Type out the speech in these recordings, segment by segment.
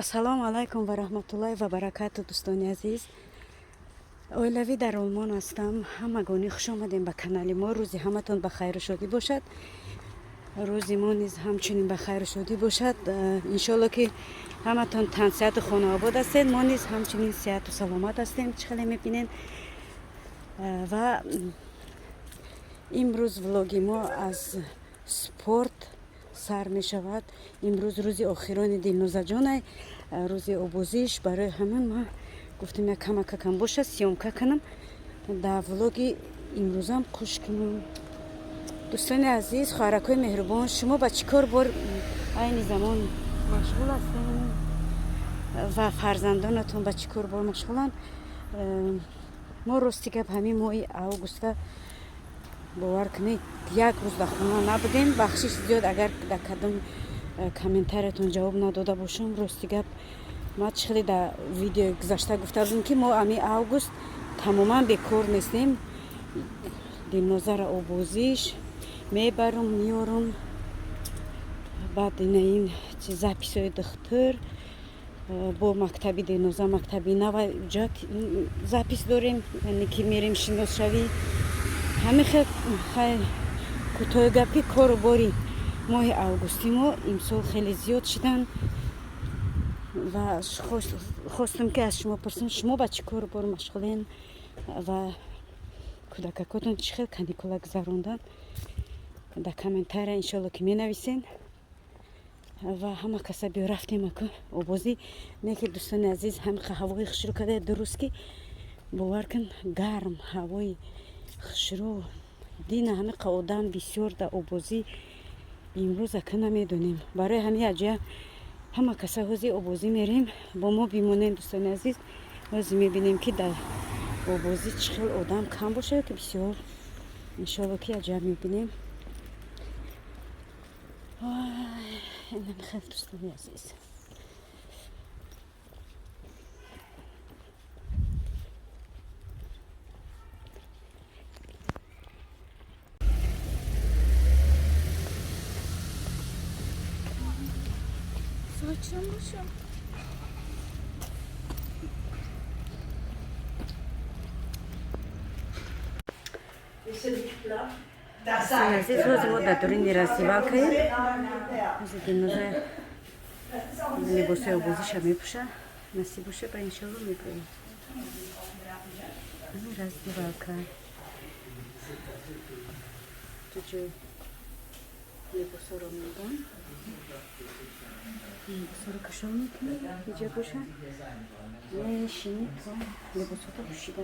ассалому алайкум ва раҳматуллоҳи ва баракату. дӯстони азиз, оилавӣ дар олмон ҳастам. ҳамагони хуш омадем ба канали мо. рӯзи ҳаматон ба хайру шодӣ бошад. рӯзи мо низ ҳамчунин ба хайру шодӣ бошад. иншоалло ки ҳаматон тансиҳату хонаобод ҳастед. мо низ ҳамчунин сиҳату саломат ҳастем. чӣ хеле мебинем. ва имрӯз влоги мо аз спорт сар мешавад. имрӯз рӯзи охирони Дилнозаҷонай, рӯзи обозиш. барои ҳамин ман гуфтам як камакакам боша, сиёмка канам, дар влоги имрӯзам кӯш кунам. дӯстони азиз, хоҳаракҳои меҳрубон, шумо ба чӣ кор бор айни замон машғул ҳастем ва фарзандонатон ба чӣ кор бор машғуланд? мо рости гап ҳамин моҳи августа бовар кунед як рӯз дар хона набудем. бахшиш зиёд агар дар кадом комментариятон ҷавоб надода бошам. рости гап ма чӣ хеле дар видеои гузашта гуфта будем ки мо ҳамин август тамоман бекор нестем. Дилнозара обозиш мебарам, миёрам. баъд ин записҳои духтур бо мактаби Дилноза, мактаби нава ҷа запис дорем, яъне ки мерем шиносшавӣ. ҳамин хел кӯтоҳи гапи кору бори моҳи августи мо имсол хеле зиёд шиданд ва хостам ки аз шумо пурсам, шумо ба чӣ кор бор машғулен ва кӯдакакотон чӣ хел каникула гузаронданд? дар комментария иншоалло ки менависен ва ҳама каса биё рафтем аку обозӣ. не ки дӯстони азиз ҳамиқа ҳавои хушрӯ када дурустки бовар кун гарм ҳавои хушрӯ дина ҳамиқа одам бисёр дар обозӣ имрӯз ака намедонем. барои ҳамин аҷа ҳама каса ҳози обозӣ мерем, бо мо бимонем. дӯстони азиз, ҳози мебинем ки дар обозӣ чӣ хел одам кам бошад ки бисёр. иншоалло ки аҷаб мебинем. инам хел дӯстони азиз. Азиз, ҳозир мо дар дурини раздевалкаем. ҳозир Дилноза либосои обозиша мепӯша. насиб боша ба иншоалло мебурем. раздевалка туҷо либосоро мебон. либосоро кашон мекунем. иҷа боша мешини то либосото пӯшида.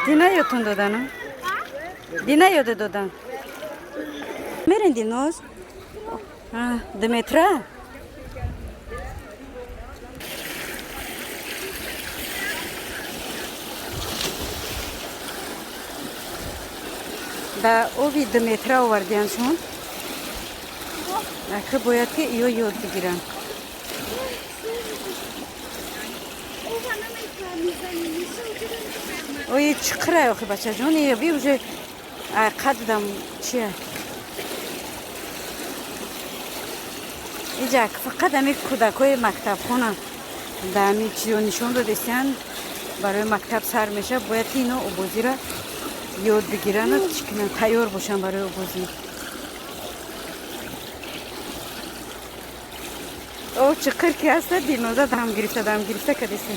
Дина ёдтон додану? Дина ёда додан? мерен Дилноз? 2 метра? да оби 2 метра овардияншон. ака бояд ки ё ёд бигиранд. ой чиқрай охи бачаҷон, ёби уже қаддам чия иҷак фақат ҳамин кӯдакҳои мактабхона дар ҳамин чизо нишон додестиянд барои мактаб сар меша. бояд ки ино обозиро ёд бигирану чӣ кунанд, тайёр бошанд барои обозӣ. о чиқр ки ҳаста Дилноза дам гирифта кадеста.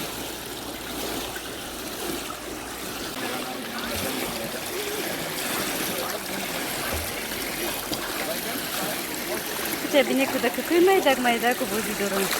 бинӣ кӯдакакои майдак обозӣ доранд.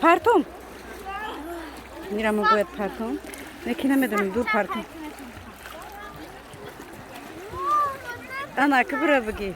Partom. Miramı boyat partom. Mekinemedim dur partom. Ana kıvıra bagi.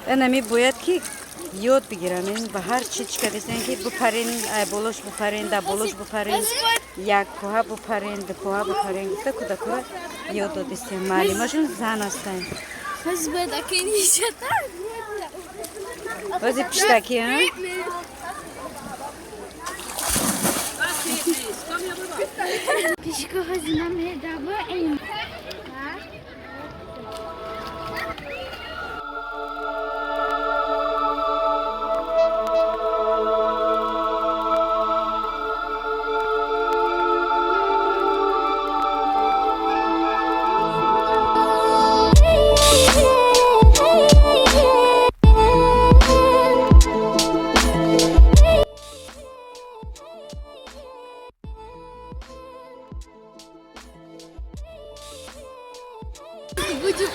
Enemi boyat ki yod bigirem. Yani bahar çiçka desen ki bu parin boloş bu parin da boloş bu parin yak poha bu parin de poha bu parin gitti kuda kura yod desen mali maşun zan astayım. Biz bedaki nişatar. Ozi piştaki ha? Pişko hazine medaba en.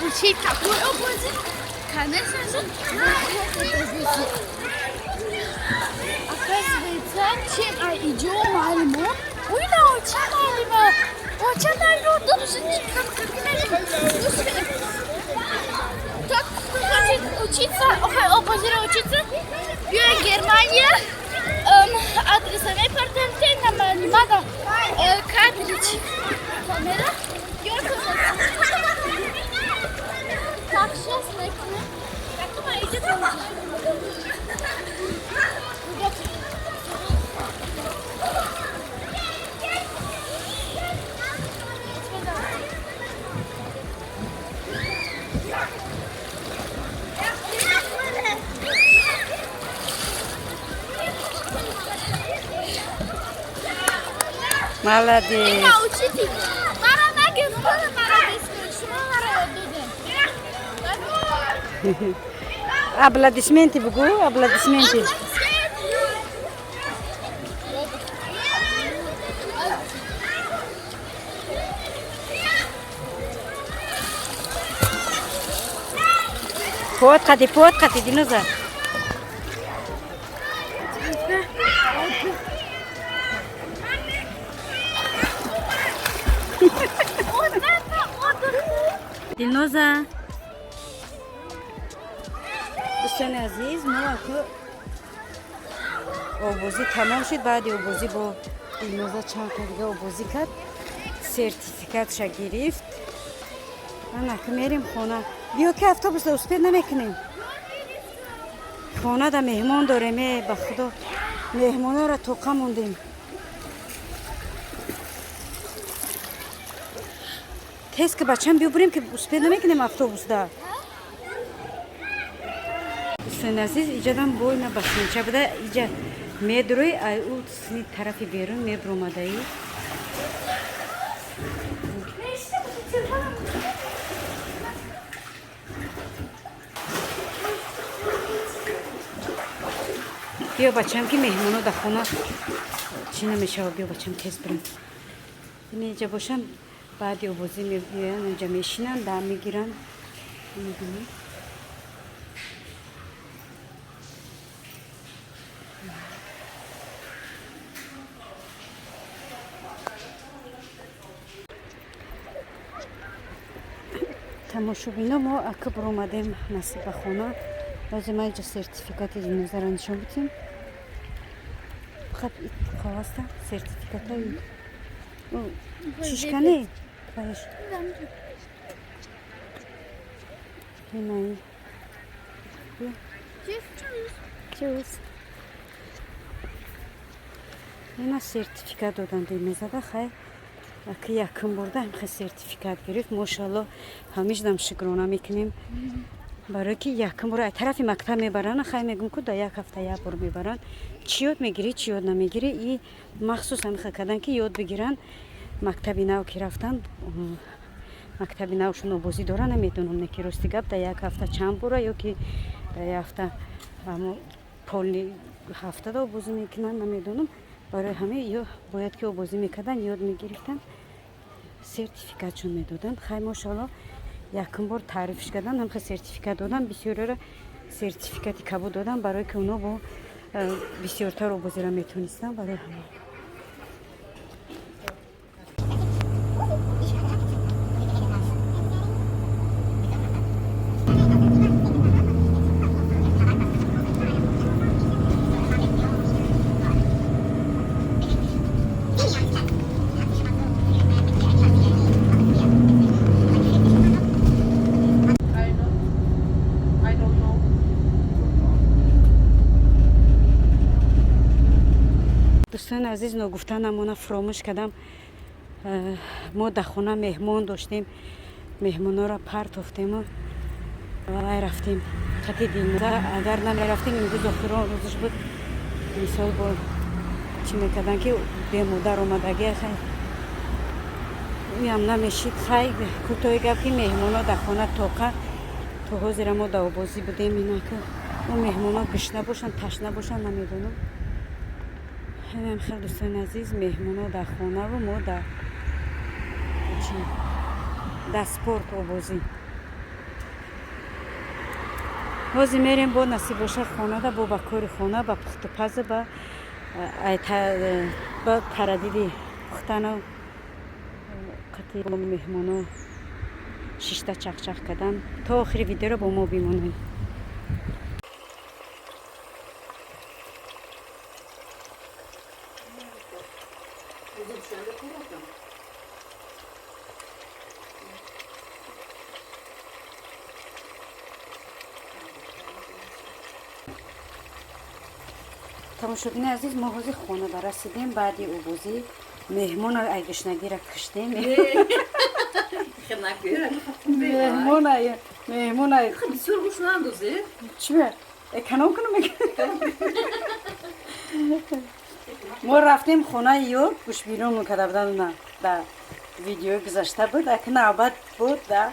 Bu şey takıyor o bozu. Kanırsın. Akazbetan çek ay ijo malimo. Uyla o çek malimo. O çekler yolda mısın? Tak uçitsa, o pozire uçitsa. Bir Germanya adresine pertente na malima kadriç. Kamera. Takşas nekne. Takma iyice tanışın. Молодец. Aplaudismenti bugu, aplaudismenti. Pot kati dinozor. Dinozor. دوستان عزیز ما تو آبازی تمام شد. بعد آبازی با دینوزا چند تا دیگه آبازی کرد سرتیفیکاتش گرفت. من میریم خونه. بیا که اتوبوس اسپید نمیکنیم. خانه دا مهمان داریم. به خدا مهمانا را توقع موندیم. تست که بچم بیا بریم که اسپید نمیکنیم اتوبوس دا. دوستان عزیز ایجادم بوی نبستیم. چه بوده ایجا مدروی او سنی طرفی بیرون مبرو مدهی. بیا بچم که مهمونو در خونه چی نمیشه. بیا بچم تیز بریم. اینجا باشم بعد یا بازی میبینن. اینجا میشینن دم میگیرن می‌بینید тамошобино мо ака буромадем насиба хона лозим айҷа сертификати динозавра нишон бидем фақат қағозда сертификатаи чишкане баеш инаи чус ина сертификат додан динозавра хай ака якум бурда ҳамхе сертификат гирифт мошалло ҳамиҷдам шукрона мекунем барое ки якум бура ай тарафи мактаб мебаранд хай мегум ку да як ҳафта як бур мебаранд чӣ ёд мегирӣ чӣ ёд намегирӣ и махсус ҳамиха кардан ки ёд бигиранд мактаби нав ки рафтанд мактаби навшон обозӣ доранд намедонам не ки рости гап да як ҳафта чанд бура ё ки да як ҳафта полни ҳафтада обозӣ мекунанд намедонам барои ҳаме ё бояд ки обозӣ мекарданд ёд мегирифтанд сертификатшон медоданд хай мошалло якум бор таърифш карданд ҳамха сертификат доданд бисёрёро сертификати кабуд доданд барое ки онҳо бо бисёртар обозиро метонистанд барои ҳама дӯстони азиз ногуфта намона фуромӯш кардам мо дар хона меҳмон доштем меҳмонҳоро партофтему вай рафтем хати динозавр агар намерафтем имрӯз охирон рӯзаш буд мисол бо чӣ мекардам ки бемодар омадагия хай уям намешид хай кӯтоҳи гап ки меҳмонҳо дар хона тоқа то ҳозира мо дар обозӣ будем инаку мо меҳмонҳо гишна бошанд ташна бошанд намедонам ҳамаам хел дӯстони азиз меҳмонҳо дар хонаву мо дар спорт обозӣ ҳозир мерем бо насиб бошад хонада бо ба кори хона ба пухтупазу ба тарадиди пухтану қати бо меҳмонҳо шишта чақчақ кардан то охири видеоро бо мо бимонед тамошобини азиз мо ҳозир хонада расидем баъди обозӣ меҳмона ай гушнагиро киштем меҳмона бисёр гӯшт наандозӣ чӣ канон кунам мо рафтем хонаи ёд гӯшбирон мекарда буданд дар видеои гузашта буд аки навбат буд да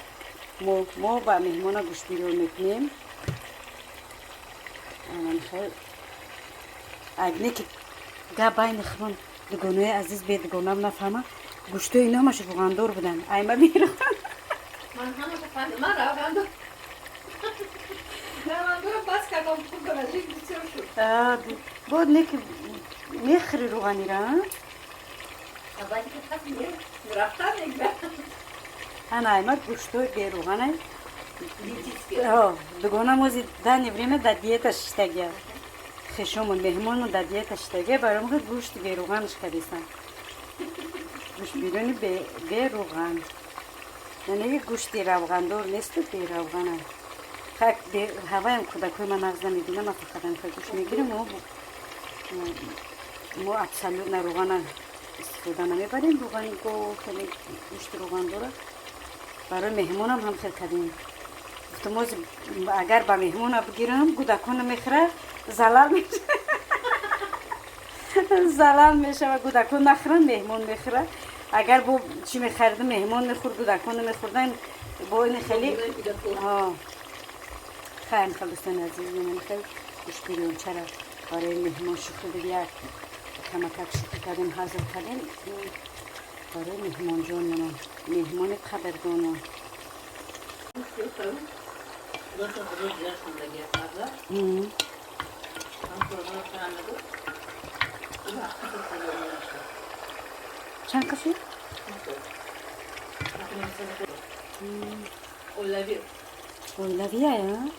мо ба меҳмона гӯшбирон мекунем агне ки гап байни хмон дугонаи азиз бедугонам нафаҳма гӯштои ино ҳамаш рӯғандор буданд айма мерӯхтам ман ҳамаша фаҳмидам ман равғандорам бас кардам пурдоражик бисёр шуд бод не ки мехӯри рӯғанира рафтан мегӯяд ана айма гӯштои берӯғанай дугонам ози дани время да диета шиштагия хешомон меҳмонмон да диета шиштагия барои мо гӯшти берӯғанш кардистан гӯшбирони берӯған яъне гӯшти равғандор несту беравғана ҳаваям кӯдакои ман нағз намединам ма фақат амка гӯшт мегирем мо абсолютно рӯғана истифода намебарем рӯғани гов хеле гӯшти рӯғандора барои меҳмонам ҳам хел кардем гуфтам ози агар ба меҳмона бигирам кӯдакона мехӯра залал мешава кӯдакон нахӯранд меҳмон мехӯра агар бо чӣ мехаридам меҳмон мехӯрд кӯдакон намехӯрдан бо ини хеле хайм хел дӯстони азиз ман хел гӯшбирёнчара барои меҳмон шухр як камакак шухр кардем ҳазр кардем барои меҳмонҷонмон меҳмони қадрдонон چند کسی؟ اولویه یا؟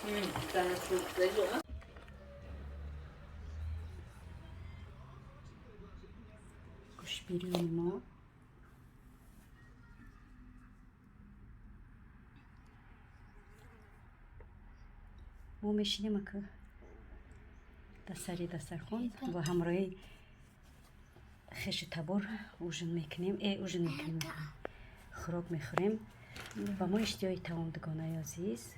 گوش بیریم ما بو میشینیم که دسترخون و همراهی خش تبار اوجن میکنیم اوجن میکنیم خوراک میخوریم و ما اشتیای تمام دگانه عزیز